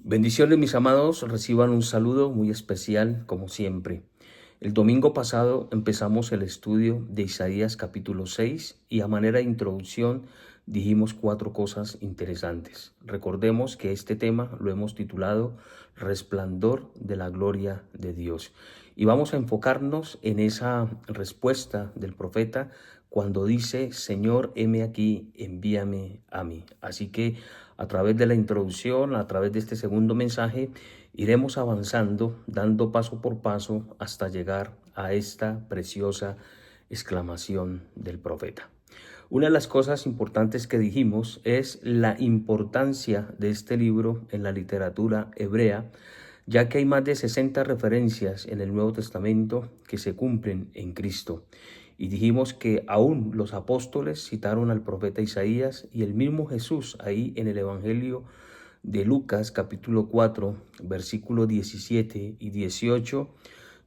Bendiciones, mis amados, reciban un saludo muy especial como siempre. El domingo pasado empezamos el estudio de Isaías capítulo 6 y a manera de introducción dijimos 4 cosas interesantes. Recordemos que este tema lo hemos titulado Resplandor de la Gloria de Dios. Y vamos a enfocarnos en esa respuesta del profeta cuando dice, Señor, heme aquí, envíame a mí. Así que a través de la introducción, a través de este segundo mensaje, iremos avanzando, dando paso por paso hasta llegar a esta preciosa exclamación del profeta. Una de las cosas importantes que dijimos es la importancia de este libro en la literatura hebrea, ya que hay más de 60 referencias en el Nuevo Testamento que se cumplen en Cristo. Y dijimos que aún los apóstoles citaron al profeta Isaías y el mismo Jesús ahí en el Evangelio de Lucas capítulo 4, versículos 17 y 18,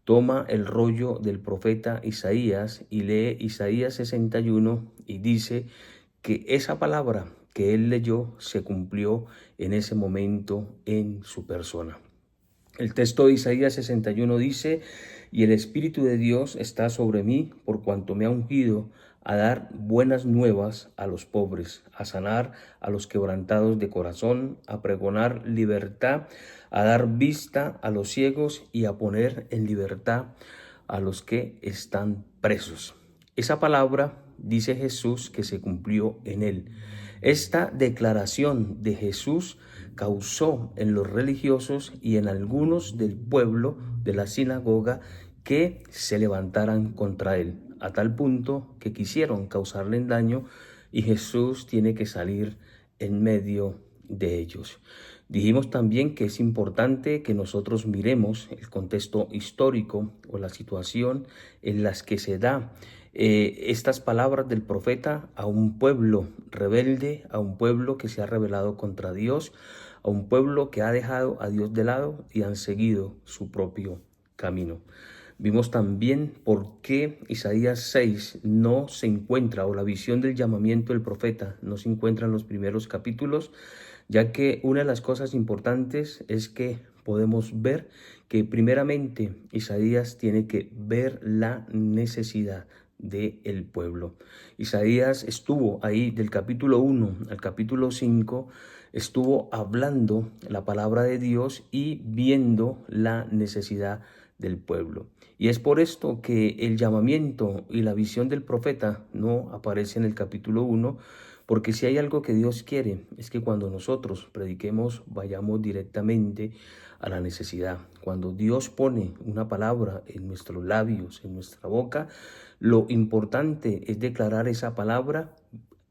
toma el rollo del profeta Isaías y lee Isaías 61 y dice que esa palabra que él leyó se cumplió en ese momento en su persona. El texto de Isaías 61 dice, y el Espíritu de Dios está sobre mí por cuanto me ha ungido a dar buenas nuevas a los pobres, a sanar a los quebrantados de corazón, a pregonar libertad, a dar vista a los ciegos y a poner en libertad a los que están presos. Esa palabra dice Jesús que se cumplió en él. Esta declaración de Jesús causó en los religiosos y en algunos del pueblo de la sinagoga que se levantaran contra él, a tal punto que quisieron causarle daño y Jesús tiene que salir en medio de ellos. Dijimos también que es importante que nosotros miremos el contexto histórico o la situación en las que se da estas palabras del profeta a un pueblo rebelde, a un pueblo que se ha rebelado contra Dios, a un pueblo que ha dejado a Dios de lado y han seguido su propio camino. Vimos también por qué Isaías 6 no se encuentra, o la visión del llamamiento del profeta no se encuentra en los primeros capítulos, ya que una de las cosas importantes es que podemos ver que primeramente Isaías tiene que ver la necesidad del pueblo. Isaías estuvo ahí del capítulo 1 al capítulo 5, estuvo hablando la palabra de Dios y viendo la necesidad del pueblo. Y es por esto que el llamamiento y la visión del profeta no aparece en el capítulo 1, porque si hay algo que Dios quiere, es que cuando nosotros prediquemos vayamos directamente a la necesidad. Cuando Dios pone una palabra en nuestros labios, en nuestra boca, lo importante es declarar esa palabra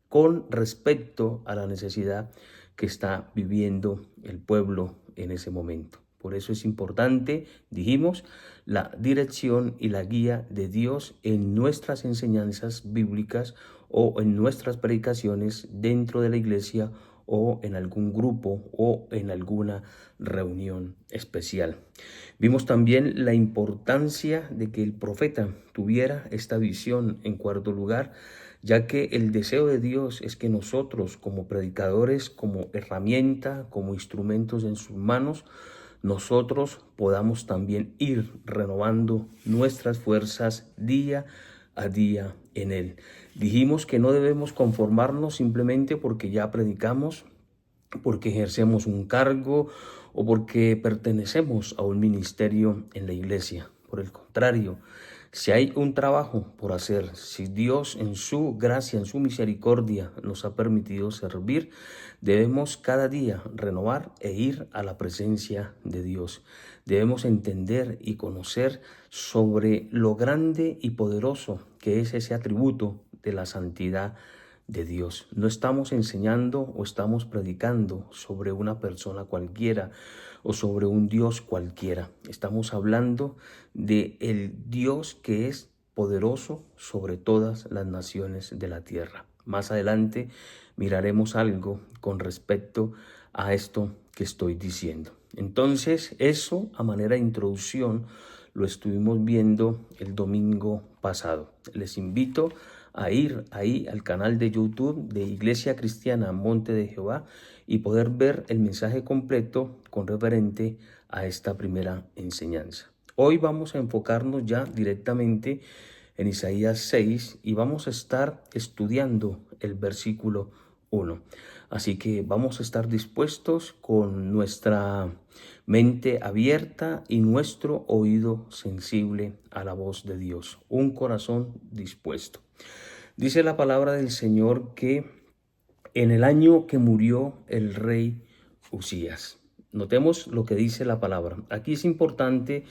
con respecto a la necesidad que está viviendo el pueblo en ese momento. Por eso es importante, dijimos, la dirección y la guía de Dios en nuestras enseñanzas bíblicas o en nuestras predicaciones dentro de la iglesia o en algún grupo o en alguna reunión especial. Vimos también la importancia de que el profeta tuviera esta visión en cuarto lugar, ya que el deseo de Dios es que nosotros como predicadores, como herramienta, como instrumentos en sus manos, nosotros podamos también ir renovando nuestras fuerzas día a día en Él. Dijimos que no debemos conformarnos simplemente porque ya predicamos, porque ejercemos un cargo o porque pertenecemos a un ministerio en la iglesia. Por el contrario, si hay un trabajo por hacer, si Dios en su gracia, en su misericordia nos ha permitido servir, debemos cada día renovar e ir a la presencia de Dios. Debemos entender y conocer sobre lo grande y poderoso que es ese atributo de la santidad de Dios. No estamos enseñando o estamos predicando sobre una persona cualquiera o sobre un Dios cualquiera. Estamos hablando de el Dios que es poderoso sobre todas las naciones de la tierra. Más adelante miraremos algo con respecto a esto que estoy diciendo. Entonces, eso a manera de introducción lo estuvimos viendo el domingo pasado. Les invito a ir ahí al canal de YouTube de Iglesia Cristiana Monte de Jehová y poder ver el mensaje completo con referente a esta primera enseñanza. Hoy vamos a enfocarnos ya directamente en Isaías 6 y vamos a estar estudiando el versículo 1. Así que vamos a estar dispuestos con nuestra mente abierta y nuestro oído sensible a la voz de Dios, un corazón dispuesto. Dice la palabra del Señor que en el año que murió el rey Usías. Notemos lo que dice la palabra. Aquí es importante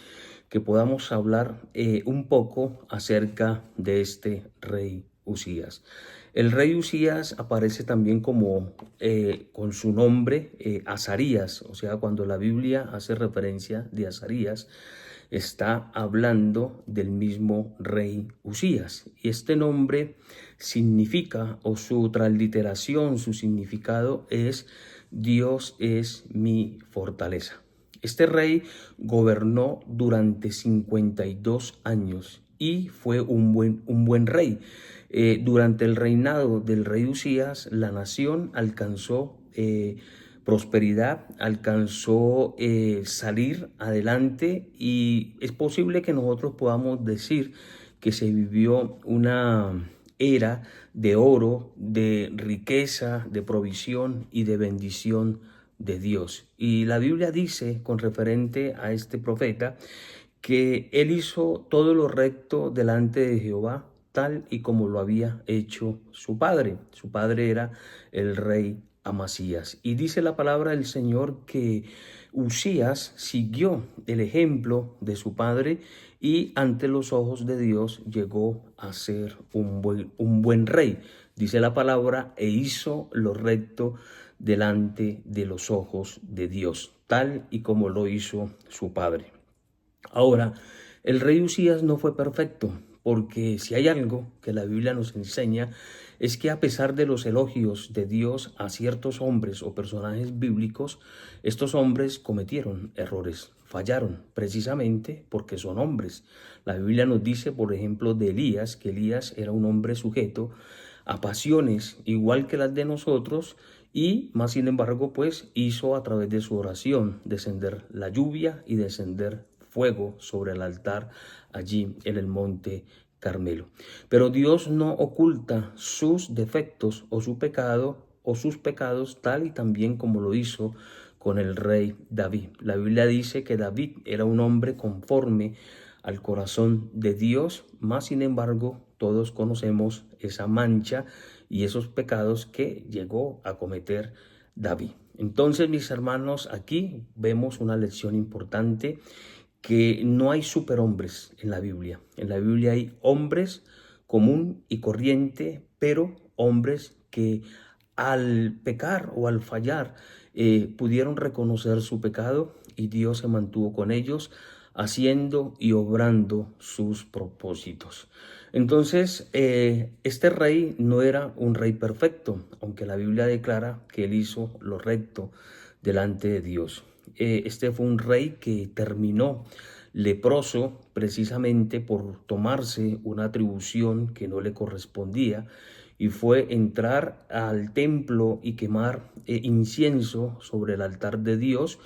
que podamos hablar un poco acerca de este rey Usías. El rey Usías aparece también como con su nombre Azarías, o sea, cuando la Biblia hace referencia de Azarías, está hablando del mismo rey Usías. Y este nombre significa, o su transliteración, su significado es Dios es mi fortaleza. Este rey gobernó durante 52 años y fue un buen rey. Durante el reinado del rey Usías, la nación alcanzó prosperidad, alcanzó salir adelante y es posible que nosotros podamos decir que se vivió una era de oro, de riqueza, de provisión y de bendición de Dios. Y la Biblia dice con referente a este profeta que él hizo todo lo recto delante de Jehová, tal y como lo había hecho su padre. Su padre era el rey Amasías. Y dice la palabra del Señor que Usías siguió el ejemplo de su padre y ante los ojos de Dios llegó a ser un buen rey. Dice la palabra, e hizo lo recto delante de los ojos de Dios, tal y como lo hizo su padre. Ahora, el rey Usías no fue perfecto, porque si hay algo que la Biblia nos enseña es que a pesar de los elogios de Dios a ciertos hombres o personajes bíblicos, estos hombres cometieron errores, fallaron precisamente porque son hombres. La Biblia nos dice, por ejemplo, de Elías, que Elías era un hombre sujeto a pasiones igual que las de nosotros y más sin embargo pues hizo a través de su oración descender la lluvia y descender fuego sobre el altar allí en el monte Carmelo. Pero Dios no oculta sus defectos o su pecado o sus pecados tal y también como lo hizo con el rey David. La Biblia dice que David era un hombre conforme al corazón de Dios, más sin embargo todos conocemos esa mancha y esos pecados que llegó a cometer David. Entonces, mis hermanos, aquí vemos una lección importante, que no hay superhombres en la Biblia. En la Biblia hay hombres común y corriente, pero hombres que al pecar o al fallar pudieron reconocer su pecado y Dios se mantuvo con ellos haciendo y obrando sus propósitos. Entonces, este rey no era un rey perfecto, aunque la Biblia declara que él hizo lo recto delante de Dios. Este fue un rey que terminó leproso precisamente por tomarse una atribución que no le correspondía y fue entrar al templo y quemar incienso sobre el altar de Dios,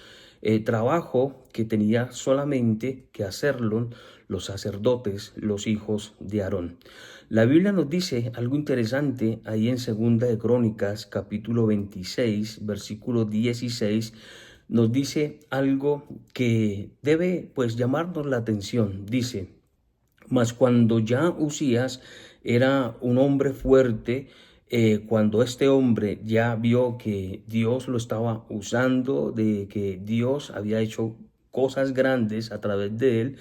trabajo que tenía solamente que hacerlo los sacerdotes, los hijos de Aarón. La Biblia nos dice algo interesante ahí en Segunda de Crónicas, capítulo 26, versículo 16, nos dice algo que debe pues llamarnos la atención. Dice, mas cuando ya Usías era un hombre fuerte, cuando este hombre ya vio que Dios lo estaba usando, de que Dios había hecho cosas grandes a través de él,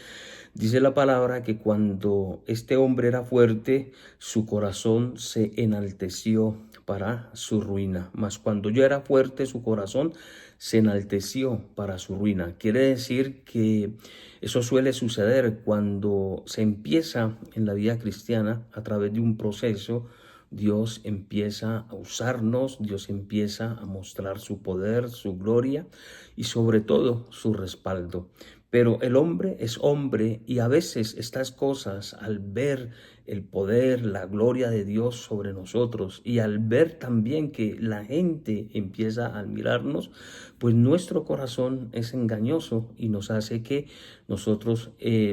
dice la palabra que cuando este hombre era fuerte, su corazón se enalteció para su ruina. Mas cuando yo era fuerte, su corazón se enalteció para su ruina. Quiere decir que eso suele suceder cuando se empieza en la vida cristiana a través de un proceso. Dios empieza a usarnos, Dios empieza a mostrar su poder, su gloria y sobre todo su respaldo. Pero el hombre es hombre y a veces estas cosas al ver el poder, la gloria de Dios sobre nosotros, y al ver también que la gente empieza a admirarnos, pues nuestro corazón es engañoso y nos hace que nosotros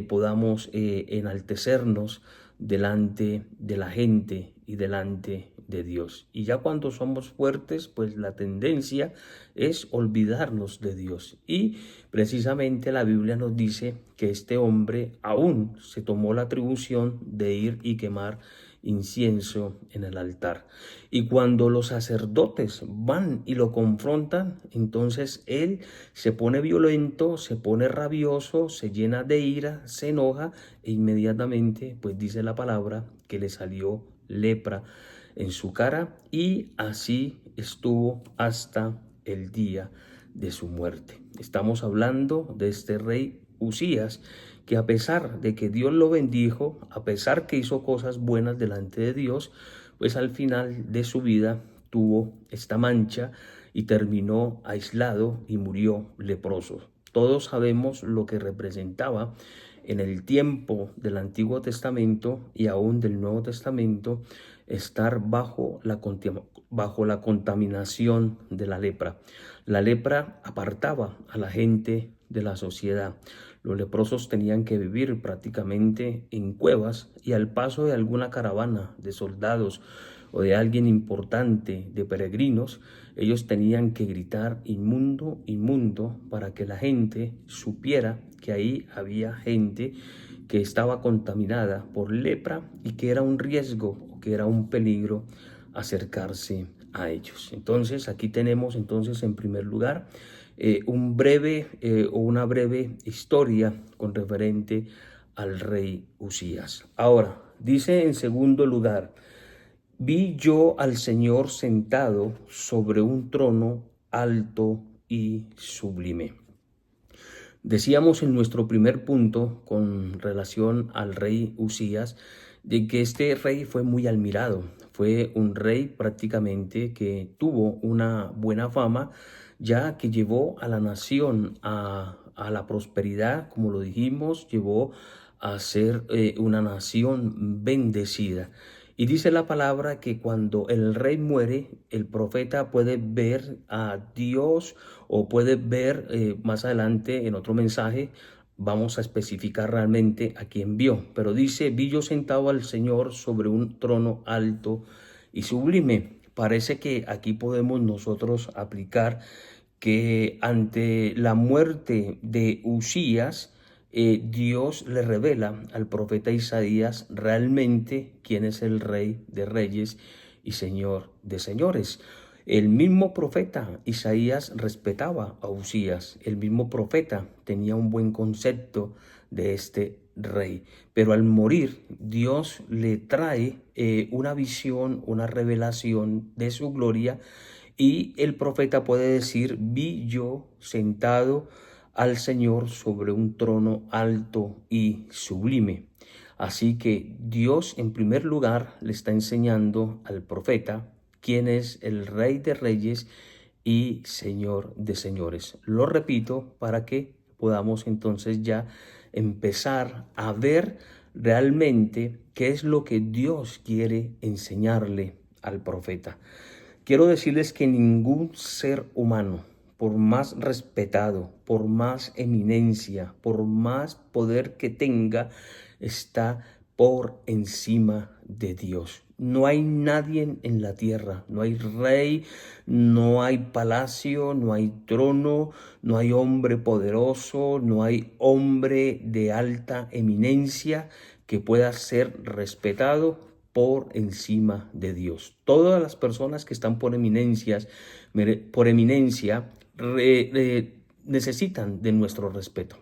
podamos enaltecernos delante de la gente y delante de Dios. Y ya cuando somos fuertes, pues la tendencia es olvidarnos de Dios. Y precisamente la Biblia nos dice que este hombre aún se tomó la atribución de ir y quemar incienso en el altar. Y cuando los sacerdotes van y lo confrontan, entonces él se pone violento, se pone rabioso, se llena de ira, se enoja e inmediatamente, pues dice la palabra, que le salió lepra en su cara, y así estuvo hasta el día de su muerte. Estamos hablando de este rey Usías, que a pesar de que Dios lo bendijo, a pesar que hizo cosas buenas delante de Dios, pues al final de su vida tuvo esta mancha y terminó aislado y murió leproso. Todos sabemos lo que representaba en el tiempo del Antiguo Testamento y aún del Nuevo Testamento estar bajo la contaminación de la lepra. La lepra apartaba a la gente de la sociedad. Los leprosos tenían que vivir prácticamente en cuevas, y al paso de alguna caravana de soldados o de alguien importante, de peregrinos, ellos tenían que gritar inmundo, inmundo, para que la gente supiera que ahí había gente que estaba contaminada por lepra y que era un riesgo, que era un peligro acercarse a ellos. Entonces aquí tenemos entonces en primer lugar una breve historia con referente al rey Usías. Ahora, dice en segundo lugar: vi yo al Señor sentado sobre un trono alto y sublime. Decíamos en nuestro primer punto con relación al rey Usías de que este rey fue muy admirado. Fue un rey prácticamente que tuvo una buena fama, ya que llevó a la nación a la prosperidad, como lo dijimos, llevó a ser una nación bendecida. Y dice la palabra que cuando el rey muere, el profeta puede ver a Dios, o puede ver más adelante en otro mensaje, vamos a especificar realmente a quién vio. Pero dice: vi yo sentado al Señor sobre un trono alto y sublime. Parece que aquí podemos nosotros aplicar que ante la muerte de Usías, Dios le revela al profeta Isaías realmente quién es el Rey de Reyes y Señor de Señores. El mismo profeta Isaías respetaba a Usías, el mismo profeta tenía un buen concepto de este rey, pero al morir Dios le trae una visión, una revelación de su gloria, y el profeta puede decir: vi yo sentado al Señor sobre un trono alto y sublime. Así que Dios en primer lugar le está enseñando al profeta quién es el Rey de Reyes y Señor de Señores. Lo repito para que podamos entonces ya empezar a ver realmente qué es lo que Dios quiere enseñarle al profeta. Quiero decirles que ningún ser humano, por más respetado, por más eminencia, por más poder que tenga, está por encima de Dios. No hay nadie en la tierra, no hay rey, no hay palacio, no hay trono, no hay hombre poderoso, no hay hombre de alta eminencia que pueda ser respetado por encima de Dios. Todas las personas que están por eminencia necesitan de nuestro respeto.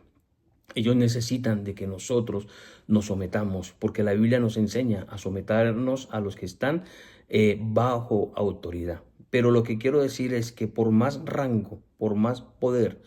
Ellos necesitan de que nosotros nos sometamos, porque la Biblia nos enseña a someternos a los que están bajo autoridad. Pero lo que quiero decir es que por más rango, por más poder,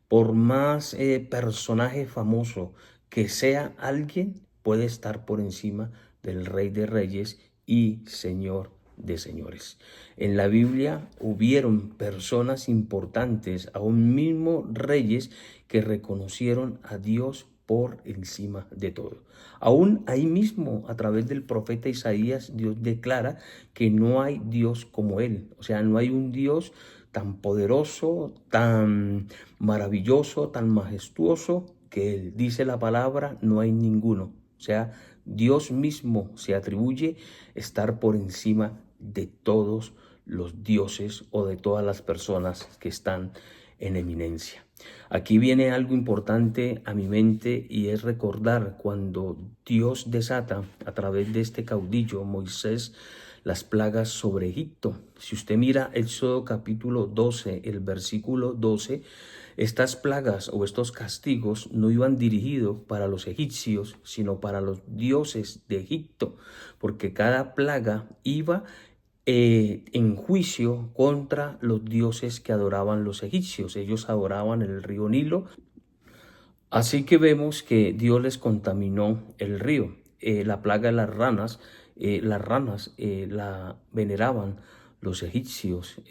por más personaje famoso que sea alguien, puede estar por encima del Rey de Reyes y Señor de Señores. En la Biblia hubieron personas importantes, aún mismo reyes, que reconocieron a Dios por encima de todo. Aún ahí mismo, a través del profeta Isaías, Dios declara que no hay Dios como Él. O sea, no hay un Dios tan poderoso, tan maravilloso, tan majestuoso que Él. Dice la palabra, no hay ninguno. O sea, Dios mismo se atribuye estar por encima de todos los dioses o de todas las personas que están en eminencia. Aquí viene algo importante a mi mente y es recordar cuando Dios desata a través de este caudillo Moisés las plagas sobre Egipto. Si usted mira Éxodo capítulo 12, el versículo 12, estas plagas o estos castigos no iban dirigidos para los egipcios, sino para los dioses de Egipto, porque cada plaga iba en juicio contra los dioses que adoraban los egipcios. Ellos adoraban el río Nilo. Así que vemos que Dios les contaminó el río. La plaga de las ranas la veneraban los egipcios,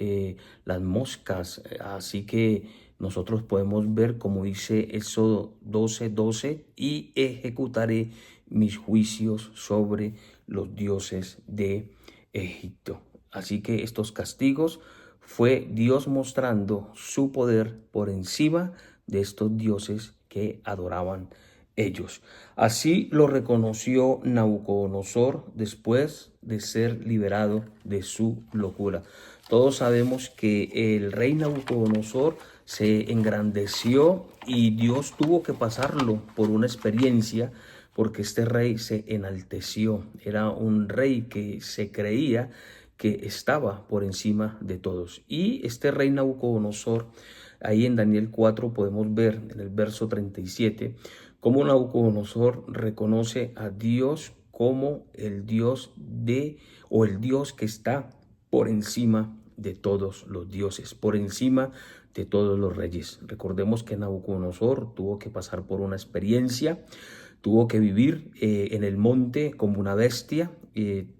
las moscas. Así que nosotros podemos ver, como dice Éxodo 12:12, y ejecutaré mis juicios sobre los dioses de Egipto. Así que estos castigos fue Dios mostrando su poder por encima de estos dioses que adoraban ellos. Así lo reconoció Nabucodonosor después de ser liberado de su locura. Todos sabemos que el rey Nabucodonosor se engrandeció y Dios tuvo que pasarlo por una experiencia porque este rey se enalteció. Era un rey que se creía que estaba por encima de todos. Y este rey Nabucodonosor, ahí en Daniel 4 podemos ver en el verso 37, cómo Nabucodonosor reconoce a Dios como el Dios o el Dios que está por encima de todos los dioses, por encima de todos los reyes. Recordemos que Nabucodonosor tuvo que pasar por una experiencia, tuvo que vivir en el monte como una bestia.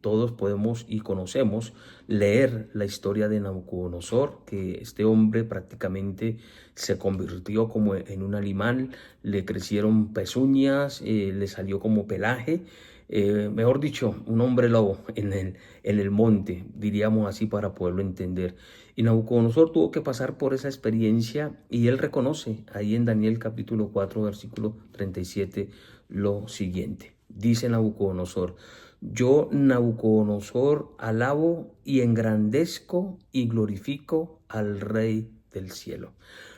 Todos podemos y conocemos leer la historia de Nabucodonosor, que este hombre prácticamente se convirtió como en un animal, le crecieron pezuñas, le salió como pelaje. Mejor dicho, un hombre lobo en el monte, diríamos así para poderlo entender. Y Nabucodonosor tuvo que pasar por esa experiencia y él reconoce ahí en Daniel capítulo 4, versículo 37, lo siguiente. Dice Nabucodonosor: yo, Nabucodonosor, alabo y engrandezco y glorifico al Rey del cielo.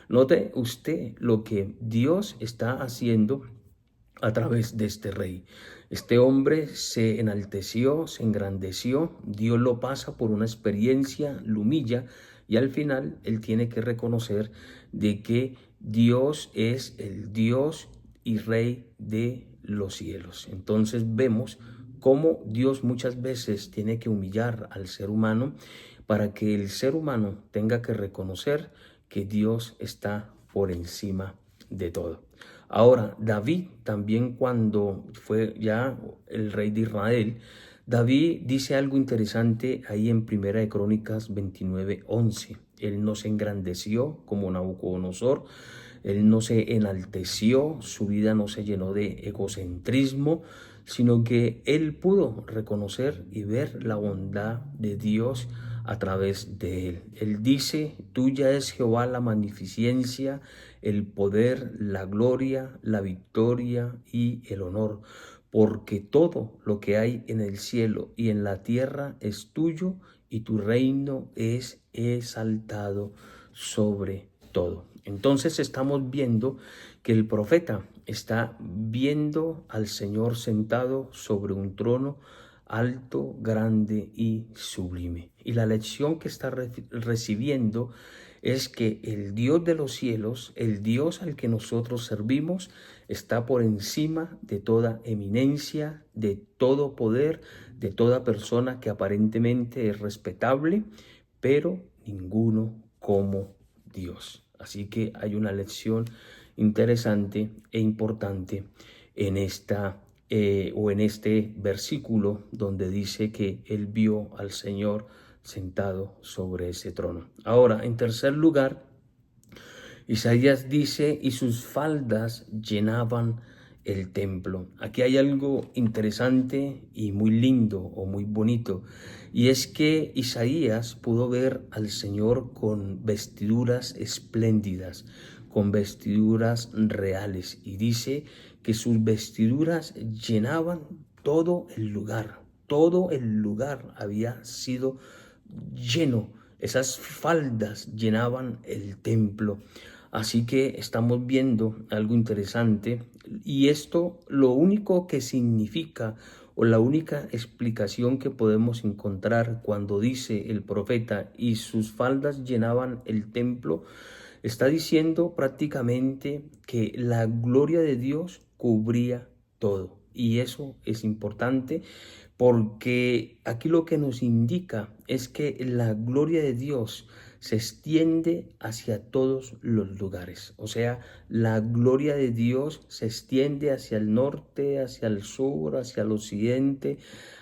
Note usted lo que Dios está haciendo a través de este rey. Este hombre se enalteció, se engrandeció, Dios lo pasa por una experiencia, lo humilla y al final él tiene que reconocer de que Dios es el Dios y Rey de los cielos. Entonces vemos cómo Dios muchas veces tiene que humillar al ser humano para que el ser humano tenga que reconocer que Dios está por encima de todo. Ahora, David también, cuando fue ya el rey de Israel, David dice algo interesante ahí en Primera de Crónicas 29:11. Él no se engrandeció como Nabucodonosor, él no se enalteció, su vida no se llenó de egocentrismo, sino que él pudo reconocer y ver la bondad de Dios a través de él. Él dice: tuya es, Jehová, la magnificencia, el poder, la gloria, la victoria y el honor, porque todo lo que hay en el cielo y en la tierra es tuyo, y tu reino es exaltado sobre todo. Entonces estamos viendo que el profeta está viendo al Señor sentado sobre un trono alto, grande y sublime. Y la lección que está recibiendo es que el Dios de los cielos, el Dios al que nosotros servimos, está por encima de toda eminencia, de todo poder, de toda persona que aparentemente es respetable, pero ninguno como Dios. Así que hay una lección interesante e importante en en este versículo donde dice que él vio al Señor sentado sobre ese trono. Ahora, en tercer lugar, Isaías dice: y sus faldas llenaban el templo. Aquí hay algo interesante y muy lindo o muy bonito, y es que Isaías pudo ver al Señor con vestiduras espléndidas, con vestiduras reales, y dice que sus vestiduras llenaban todo el lugar había sido lleno, esas faldas llenaban el templo. Así que estamos viendo algo interesante, y esto lo único que significa o la única explicación que podemos encontrar cuando dice el profeta y sus faldas llenaban el templo, está diciendo prácticamente que la gloria de Dios cubría todo. Y eso es importante porque aquí lo que nos indica es que la gloria de Dios se extiende hacia todos los lugares. O sea, la gloria de Dios se extiende hacia el norte, hacia el sur, hacia el occidente,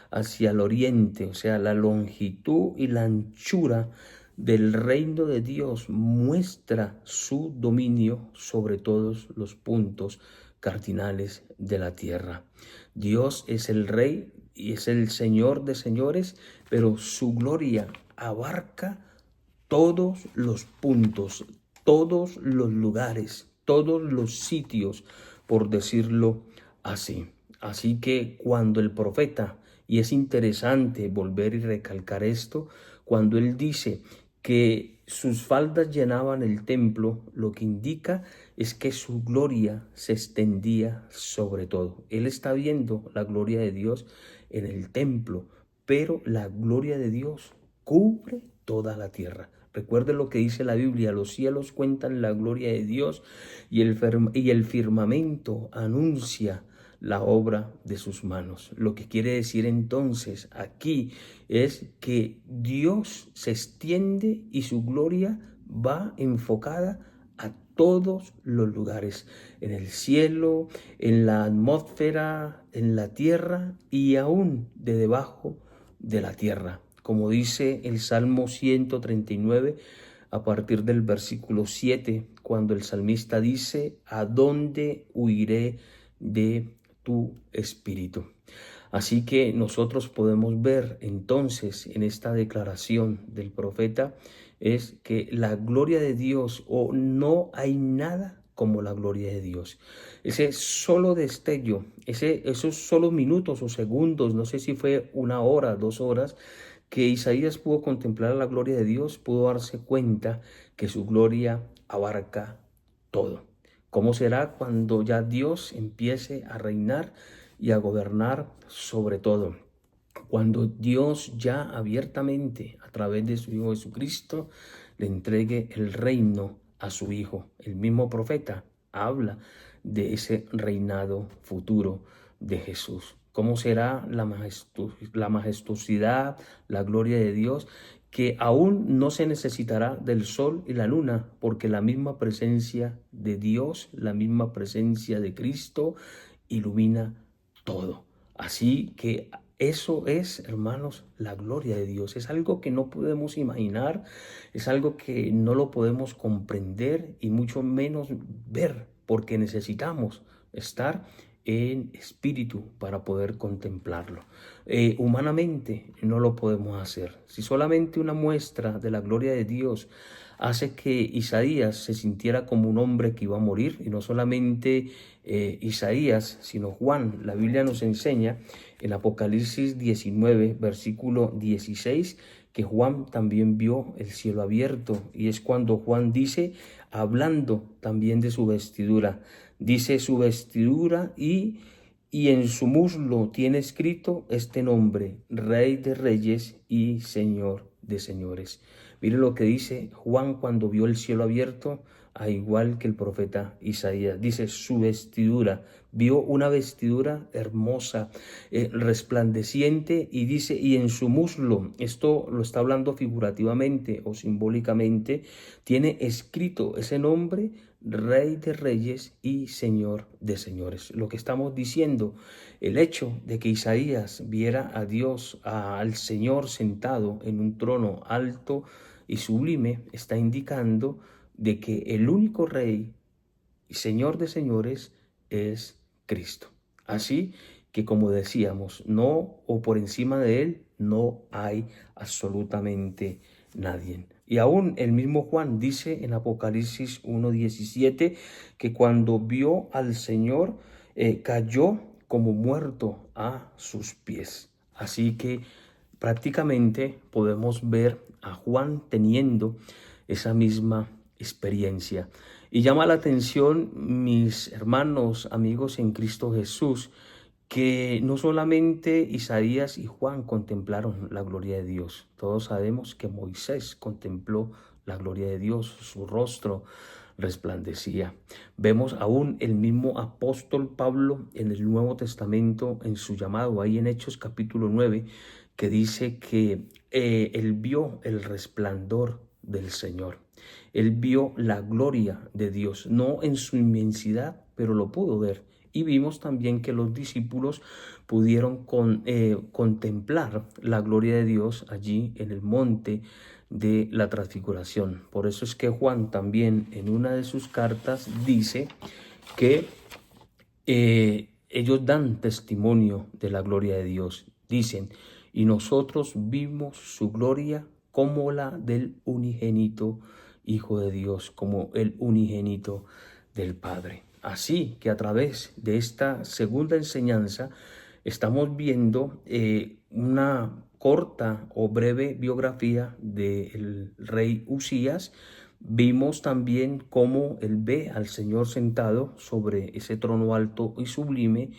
hacia el oriente. O sea, la longitud y la anchura del reino de Dios muestra su dominio sobre todos los puntos cardinales de la tierra. Dios es el Rey y es el Señor de señores, pero su gloria abarca todos los puntos, todos los lugares, todos los sitios, por decirlo así. Así que cuando el profeta, y es interesante volver y recalcar esto, cuando él dice que sus faldas llenaban el templo, lo que indica es que su gloria se extendía sobre todo. Él está viendo la gloria de Dios en el templo, pero la gloria de Dios cubre toda la tierra. Recuerde lo que dice la Biblia: los cielos cuentan la gloria de Dios y el firmamento anuncia la obra de sus manos. Lo que quiere decir entonces aquí es que Dios se extiende y su gloria va enfocada a todos los lugares, en el cielo, en la atmósfera, en la tierra y aún de debajo de la tierra. Como dice el Salmo 139, a partir del versículo 7, cuando el salmista dice: ¿a dónde huiré de tu espíritu? Así que nosotros podemos ver entonces en esta declaración del profeta es que la gloria de Dios, o no hay nada como la gloria de Dios. Ese solo destello, esos solo minutos o segundos, no sé si fue 1 hora, 2 horas, que Isaías pudo contemplar la gloria de Dios, pudo darse cuenta que su gloria abarca todo. ¿Cómo será cuando ya Dios empiece a reinar y a gobernar sobre todo? Cuando Dios ya abiertamente, a través de su Hijo Jesucristo, le entregue el reino a su Hijo. El mismo profeta habla de ese reinado futuro de Jesús. ¿Cómo será la majestuosidad, la gloria de Dios? Que aún no se necesitará del sol y la luna, porque la misma presencia de Dios, la misma presencia de Cristo, ilumina todo. Así que eso es, hermanos, la gloria de Dios. Es algo que no podemos imaginar, es algo que no lo podemos comprender y mucho menos ver, porque necesitamos estar en espíritu para poder contemplarlo. Humanamente no lo podemos hacer. Si solamente una muestra de la gloria de Dios hace que Isaías se sintiera como un hombre que iba a morir, y no solamente Isaías, sino Juan. La Biblia nos enseña en Apocalipsis 19, versículo 16, que Juan también vio el cielo abierto, y es cuando Juan dice, hablando también de su vestidura, dice: su vestidura y en su muslo tiene escrito este nombre: Rey de Reyes y Señor de Señores. Mire lo que dice Juan cuando vio el cielo abierto, a igual que el profeta Isaías. Dice: su vestidura, vio una vestidura hermosa, resplandeciente, y dice: y en su muslo, esto lo está hablando figurativamente o simbólicamente, tiene escrito ese nombre: Rey de Reyes y Señor de Señores. Lo que estamos diciendo, el hecho de que Isaías viera a Dios, al Señor sentado en un trono alto y sublime, está indicando de que el único Rey y Señor de señores es Cristo. Así que, como decíamos, no o por encima de Él no hay absolutamente nadie. Y aún el mismo Juan dice en Apocalipsis 1:17 que cuando vio al Señor cayó como muerto a sus pies. Así que prácticamente podemos ver a Juan teniendo esa misma experiencia. Y llama la atención, mis hermanos, amigos en Cristo Jesús, que no solamente Isaías y Juan contemplaron la gloria de Dios. Todos sabemos que Moisés contempló la gloria de Dios, su rostro resplandecía. Vemos aún el mismo apóstol Pablo en el Nuevo Testamento, en su llamado, ahí en Hechos capítulo 9, que dice que él vio el resplandor del Señor. Él vio la gloria de Dios, no en su inmensidad, pero lo pudo ver. Y vimos también que los discípulos pudieron contemplar la gloria de Dios allí en el monte de la transfiguración. Por eso es que Juan también en una de sus cartas dice que ellos dan testimonio de la gloria de Dios. Dicen, y nosotros vimos su gloria como la del unigénito Hijo de Dios, como el unigénito del Padre. Así que a través de esta segunda enseñanza estamos viendo una corta o breve biografía del rey Usías. Vimos también cómo él ve al Señor sentado sobre ese trono alto y sublime,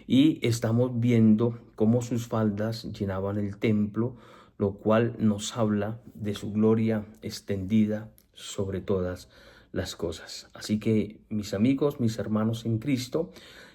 y estamos viendo cómo sus faldas llenaban el templo, lo cual nos habla de su gloria extendida sobre todas las cosas. Así que, mis amigos, mis hermanos en Cristo,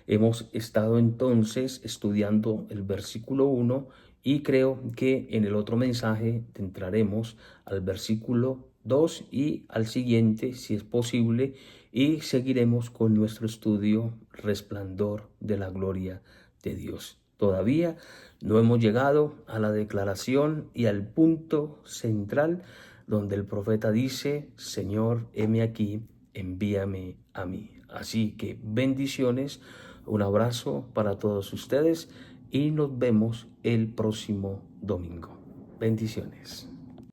hemos estado entonces estudiando el versículo 1 y creo que en el otro mensaje entraremos al versículo 2 y al siguiente, si es posible, y seguiremos con nuestro estudio Resplandor de la Gloria de Dios. Todavía no hemos llegado a la declaración y al punto central donde el profeta dice, Señor, heme aquí, envíame a mí. Así que bendiciones, un abrazo para todos ustedes y nos vemos el próximo domingo. Bendiciones.